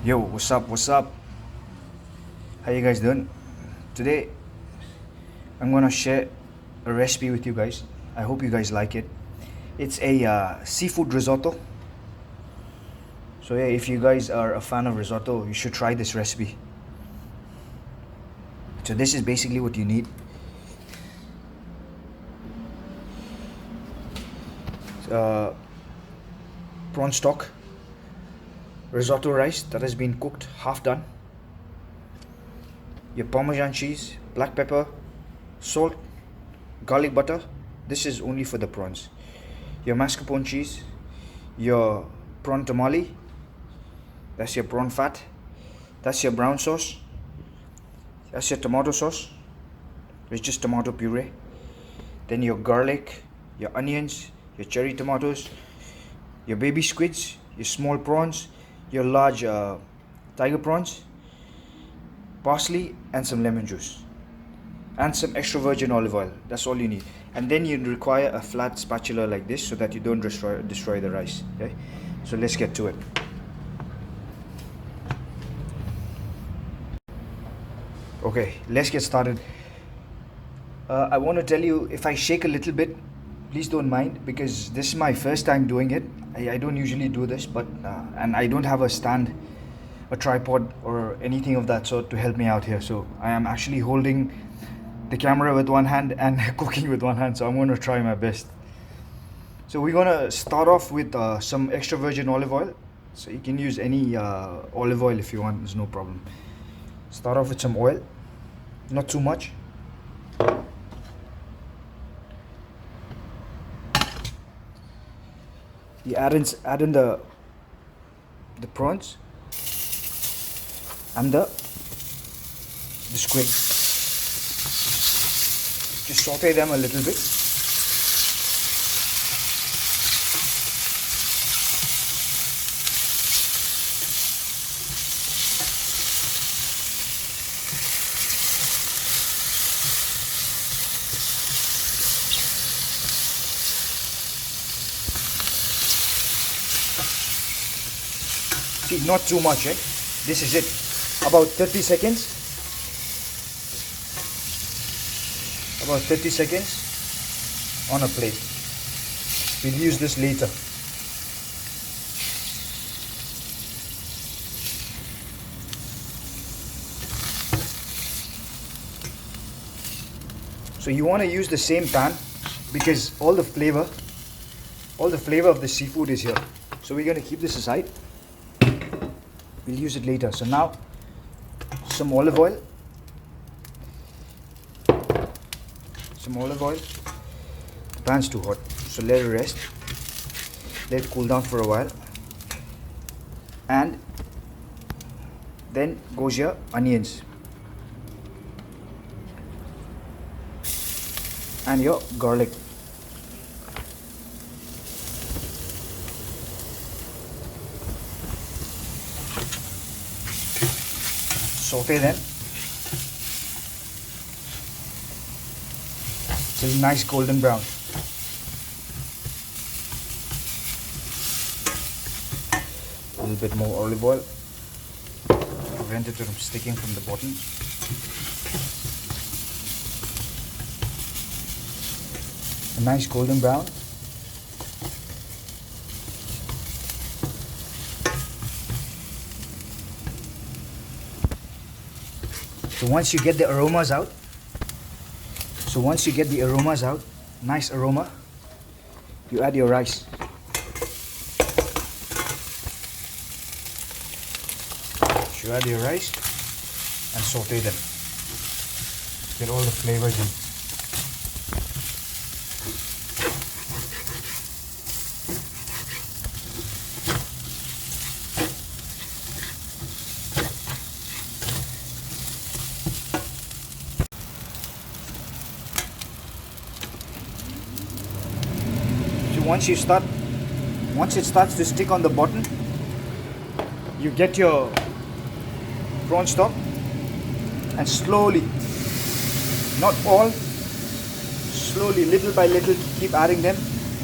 Yo, what's up? What's up? How you guys doing? Today, I'm gonna share a recipe with you guys. I hope you guys like it. It's a seafood risotto. So yeah, if you guys are a fan of risotto, you should try this recipe. So this is basically what you need. Uh, Prawn stock, risotto rice that has been cooked, half done, your Parmesan cheese, black pepper, salt, garlic butter. This is only for the prawns. Your mascarpone cheese, your prawn tamale, that's your prawn fat, that's your brown sauce, that's your tomato sauce, it's just tomato puree. Then your garlic, your onions, your cherry tomatoes, your baby squids, your small prawns, your large tiger prawns, parsley, and some lemon juice, and some extra virgin olive oil. That's all you need. And then you require a flat spatula like this so that you don't destroy the rice. Okay, so let's get to it. Okay, let's get started. I want to tell you, if I shake a little bit, please don't mind, because this is my first time doing it. I don't usually do this, but and I don't have a stand, a tripod, or anything of that sort to help me out here. So I am actually holding the camera with one hand and cooking with one hand. So I'm going to try my best. So we're going to start off with some extra virgin olive oil. So you can use any olive oil if you want. There's no problem. Start off with some oil, not too much. You add in the prawns and the squid. Just saute them a little bit. See, not too much, eh? This is it. About 30 seconds. About 30 seconds on a plate. We'll use this later. So you want to use the same pan because all the flavor of the seafood is here. So we're going to keep this aside. We'll use it later. So now, some olive oil. Some olive oil. The pan's too hot, so let it rest. Let it cool down for a while. And then goes your onions and your garlic. Saute them till nice golden brown. A little bit more olive oil to prevent it from sticking from the bottom. A nice golden brown. So once you get the aromas out, nice aroma, you add your rice. You add your rice and saute them. Get all the flavors in. Once it starts to stick on the bottom, you get your prawn stock and slowly, not all, slowly, little by little, keep adding them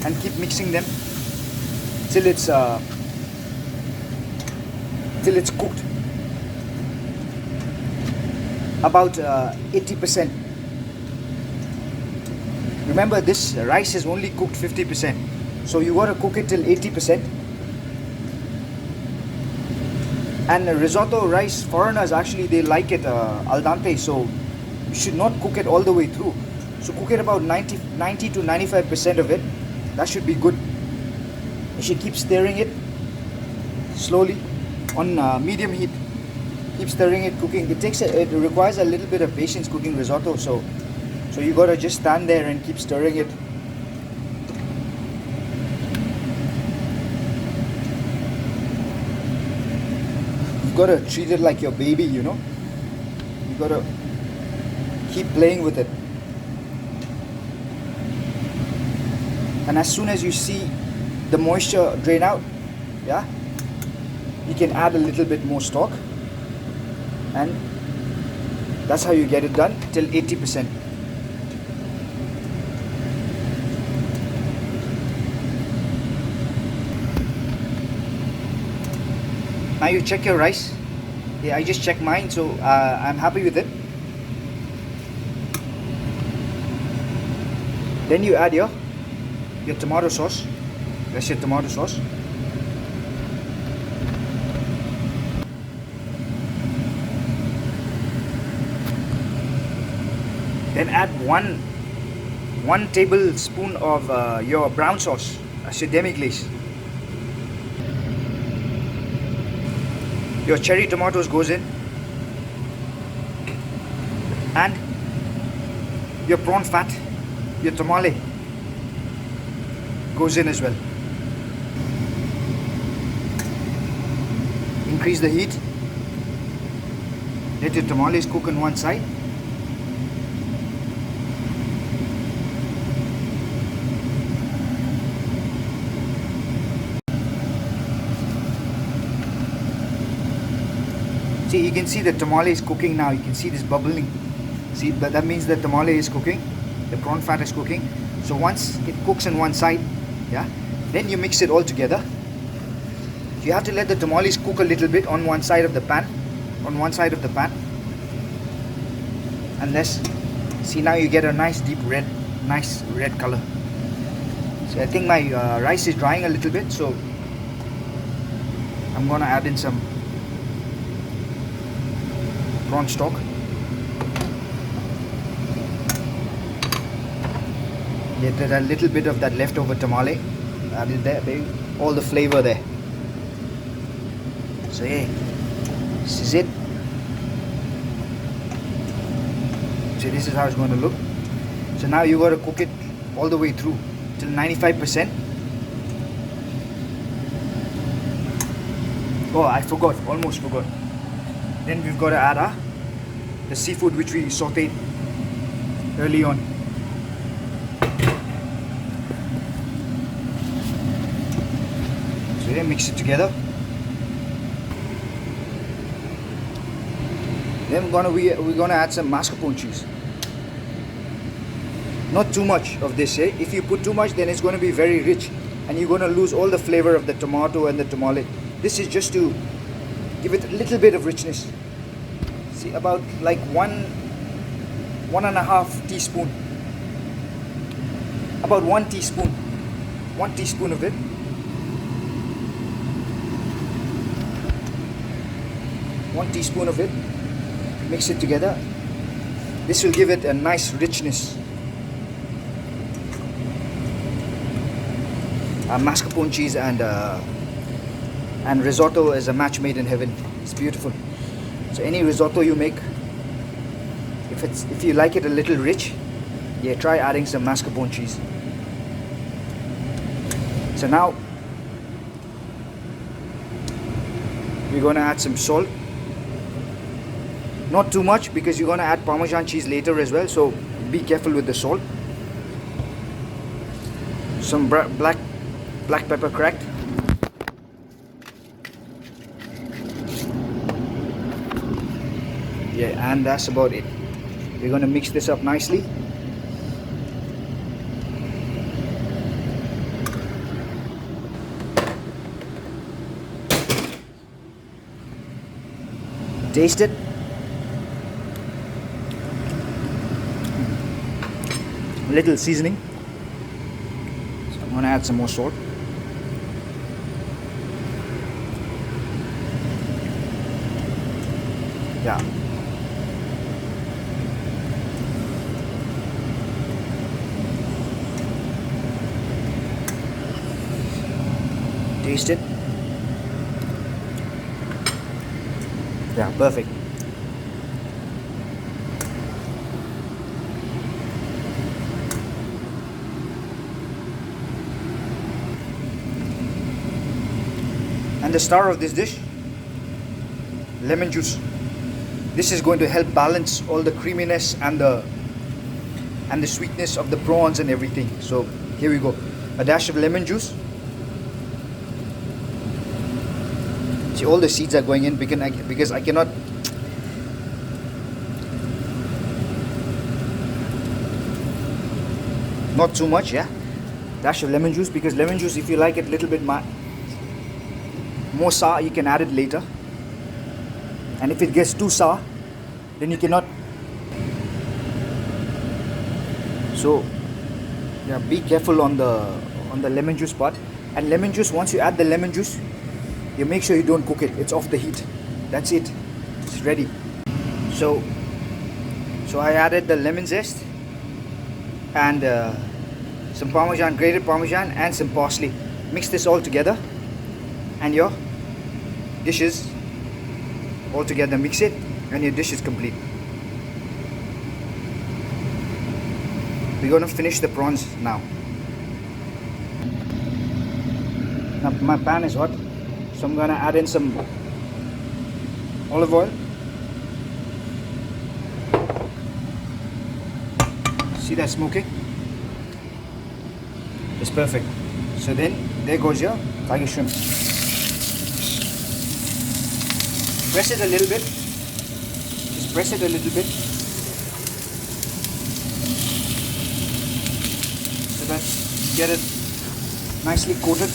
and keep mixing them till it's cooked. about 80%. Remember, this rice is only cooked 50%, so you gotta cook it till 80%. And risotto rice, foreigners actually they like it al dente, so you should not cook it all the way through. So cook it about 90 to 95% of it. That should be good. You should keep stirring it slowly on medium heat. Keep stirring it, cooking. It requires a little bit of patience cooking risotto, so you gotta just stand there and keep stirring it. You gotta treat it like your baby, you know. You gotta keep playing with it. And as soon as you see the moisture drain out, yeah, you can add a little bit more stock, and that's how you get it done till 80%. Now you check your rice. Yeah, I just checked mine, so I'm happy with it. Then you add your tomato sauce. That's your tomato sauce. Then add one tablespoon of your brown sauce. That's your demi-glace. Your cherry tomatoes goes in, and your prawn fat, your tamale goes in as well. Increase the heat. Let your tamales cook on one side. See, you can see the tamale is cooking now. You can see this bubbling. See, but that means the tamale is cooking. The prawn fat is cooking. So once it cooks on one side, yeah, then you mix it all together. You have to let the tamales cook a little bit on one side of the pan. On one side of the pan. Unless, see, now you get a nice deep red, nice red color. So I think my rice is drying a little bit, so I'm gonna add in some prawn stock. Get a little bit of that leftover tamale added there, baby. All the flavor there. So yeah, this is it. So this is how it's going to look. So now you got to cook it all the way through till 95%. Oh, I forgot, almost forgot. Then we've got to add the seafood which we sauteed early on. So yeah, mix it together. Then we're gonna add some mascarpone cheese. Not too much of this, eh? If you put too much, then it's gonna be very rich, and you're gonna lose all the flavor of the tomato and the tamale. This is just to give it a little bit of richness. See, about like one and a half teaspoon. About 1 teaspoon. 1 teaspoon of it. One teaspoon of it. Mix it together. This will give it a nice richness. Mascarpone cheese and risotto is a match made in heaven. It's beautiful. So any risotto you make, if you like it a little rich, yeah, try adding some mascarpone cheese. So now we're gonna add some salt. Not too much, because you're gonna add Parmesan cheese later as well, so be careful with the salt. Some black pepper cracked. Yeah, and that's about it. We're gonna mix this up nicely. Taste it. little seasoning. So I'm gonna add some more salt. Yeah. Taste it. Yeah, perfect. And the star of this dish, lemon juice. This is going to help balance all the creaminess and the sweetness of the prawns and everything. So here we go. A dash of lemon juice. See, all the seeds are going in because I cannot. Not too much, yeah. Dash of lemon juice, because lemon juice, if you like it a little bit more sour, you can add it later. And if it gets too sour, then you cannot. So yeah, be careful on the lemon juice part. And lemon juice, once you add the lemon juice, you make sure you don't cook it. It's off the heat. That's it. It's ready. So I added the lemon zest and some parmesan, grated parmesan, and some parsley. Mix this all together, and your dish is all together. Mix it, and your dish is complete. We're going to finish the prawns now. Now my pan is hot, so I'm going to add in some olive oil. See that smoking? It's perfect. So then there goes your tiger shrimp. Press it a little bit. Just press it a little bit. So that get it nicely coated.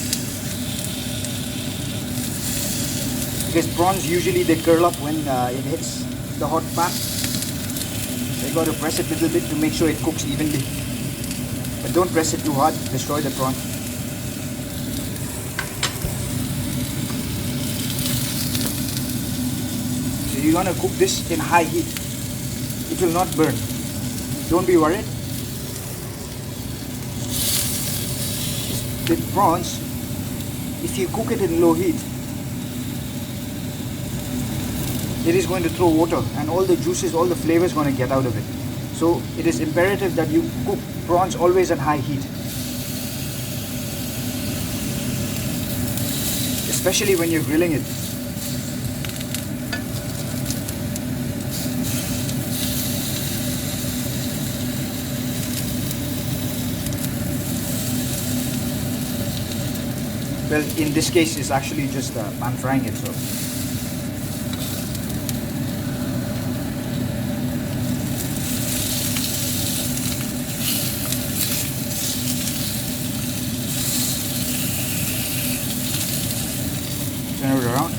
Because prawns usually they curl up when it hits the hot pan. So you got to press it a little bit to make sure it cooks evenly. But don't press it too hard, destroy the prawn. So you're gonna cook this in high heat. It will not burn. Don't be worried. With prawns, if you cook it in low heat, it is going to throw water, and all the juices, all the flavors going to get out of it. So it is imperative that you cook prawns always at high heat, especially when you're grilling it. Well, in this case, it's actually just pan frying it. So turn it around.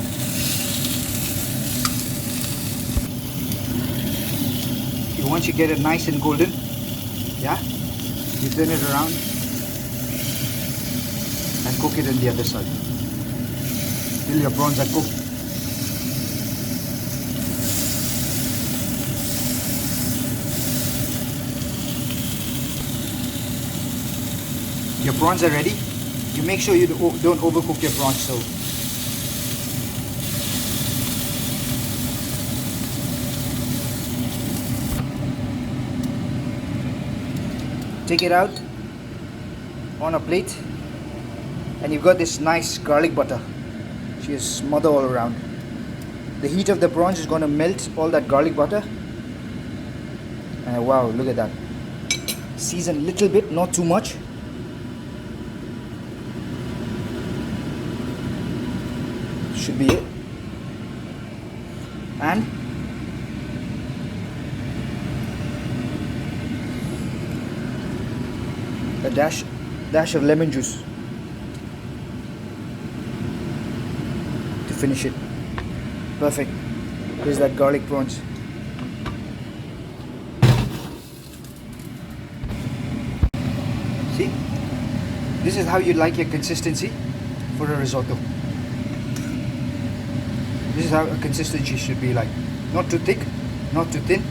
Once you get it nice and golden, yeah, you turn it around and cook it on the other side till your prawns are cooked. Your prawns are ready. You make sure you don't overcook your prawns. So take it out on a plate, and you've got this nice garlic butter. Just smother all around. The heat of the prawns is going to melt all that garlic butter. And wow, look at that. Season a little bit, not too much. Should be it. And a dash of lemon juice to finish it. Perfect. Here's that garlic prawns. This is how you like your consistency for a risotto. This is how a consistency should be like. Not too thick, not too thin.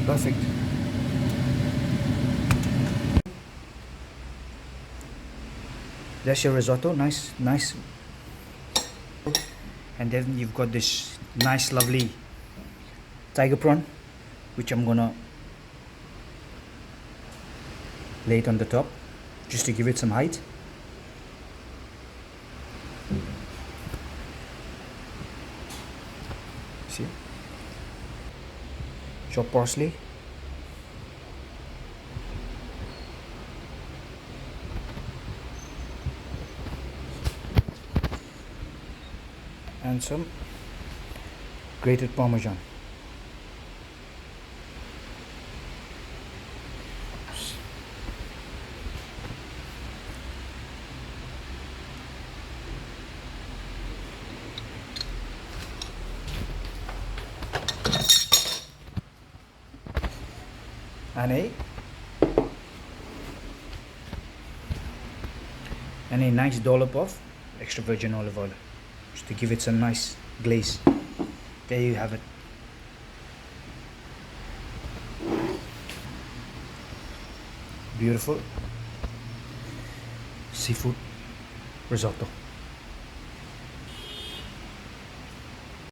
Perfect. That's your risotto, nice. And then you've got this nice lovely tiger prawn, which I'm gonna lay it on the top just to give it some height. See? Chop parsley. And some grated parmesan. And a nice dollop of extra virgin olive oil just to give it some nice glaze. There you have it. Beautiful seafood risotto.